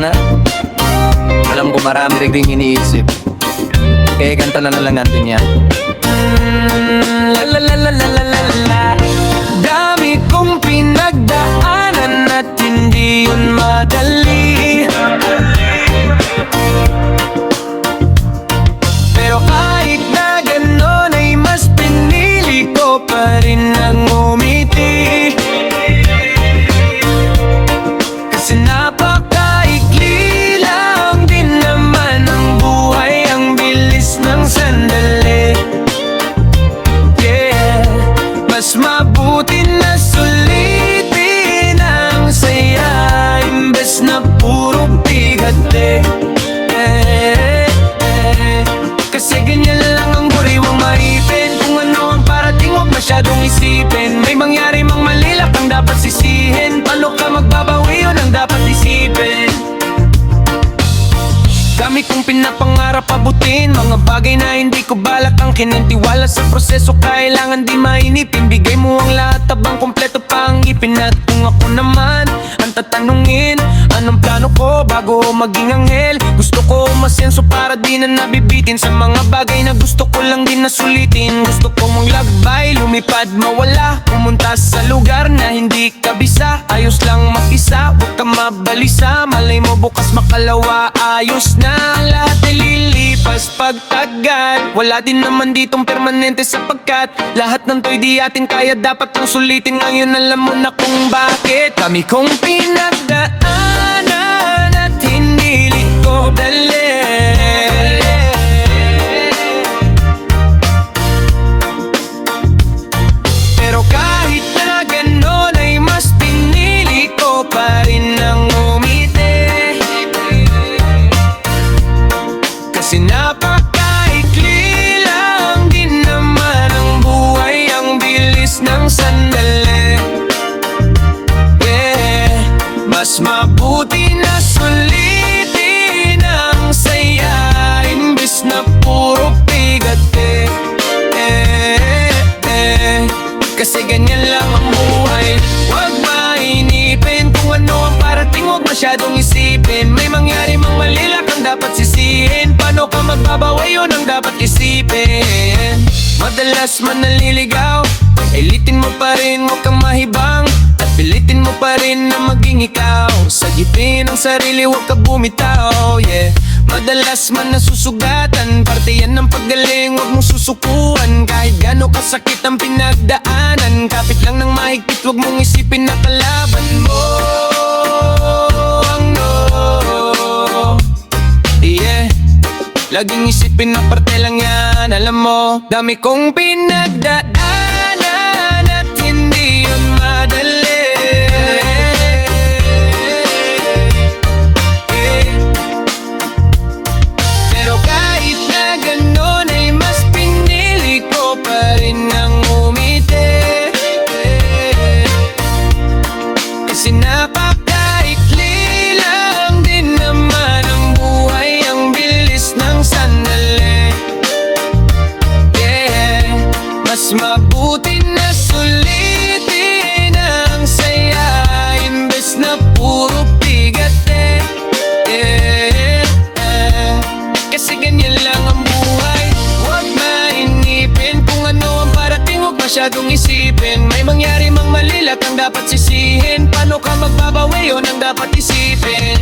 sana. Alam ko marami rin ding iniisip, kaya kanta na lang natin yan. La la la la la la la la. Dami kong pinagdaanan at hindi yun madali, pero kahit na ganon ay mas pinili ko pa rin ang umiti. Kasi napakaikli lang din naman ang buhay, ang bilis ng sandali. Yeah, mas mabuti na sulitin ang saya imbes na puro bigate. Kasi ganyan lang ang buriwang maipin. Kung ano ang parating, huwag masyadong isipin. May mangyari mang malilak ang dapat sisihin. Paano ka magbabawi, yun ang dapat isipin. Dami kong pinapangarap abutin, mga bagay na hindi ko balak ang kinentiwala sa proseso. Kailangan di mainipin, bigay mo ang lahat habang kompleto pa ang ipin. At kung ako naman ang tatanungin, anong plano ko bago maging anghel? Gusto ko umasenso para di na nabibitin sa mga bagay na gusto ko lang din na sulitin. Gusto ko mong lagbay, lumipad, mawala, pumunta sa lugar na hindi kabisa. Ayos lang mag-isa, huwag ka mabalisa. Malay mo bukas makalawa, ayos na. Ang lahat ay lilipas pagtagal. Wala din naman ditong permanente sapagkat lahat ng to'y di atin kaya dapat ang sulitin. Ngayon alam mo na kung bakit. Kami kong pinagdaanan at hindi liko dali. Pero kahit na ganon ay mas pinili ko pa rin ang umiti. Kasi napakaikli lang din naman ang buhay, ang bilis ng sandali. Yeah, mas mabuti na sulitin ang saya imbes na puro bigate. Kasi ganyan lang ang buhay, huwag mainipin. Kung ano ang parating, huwag masyadong isipin. May mangyari mang malilak ang dapat sisihin. Paano ka magbabawi, yun ang dapat isipin. Madalas man naliligaw, ilitin mo pa rin, huwag kang mahibang. At pilitin mo pa rin na maging ikaw. Sagipin ang sarili, huwag ka bumitaw. Yeah, madalas man nasusugatan, parte yan ng paggaling, huwag mong susukuan. Kahit gano'n kasakit ang pinagdaanan, kapit lang ng mahigpit, huwag mong isipin na kalaban mo ang no. Yeah, laging isipin na parte lang yan. Alam mo, dami kong pinagdaanan at hindi yun madali. Pero kahit na ganon ay mas pinili ko pa rin ang umiti. Kasi napakaikli lang din naman ang buhay, ang bilis ng sandali. Yeah, mas mabuti na sulitin ang saya imbes na puro bigate. Yeah, kasi ganyan lang ang buhay, huwag mainipin. Kung ano ang parating, huwag masyadong isipin. May mangyari mang malilak ang dapat sisihin. Paano ka magbabawi, yun ang dapat isipin.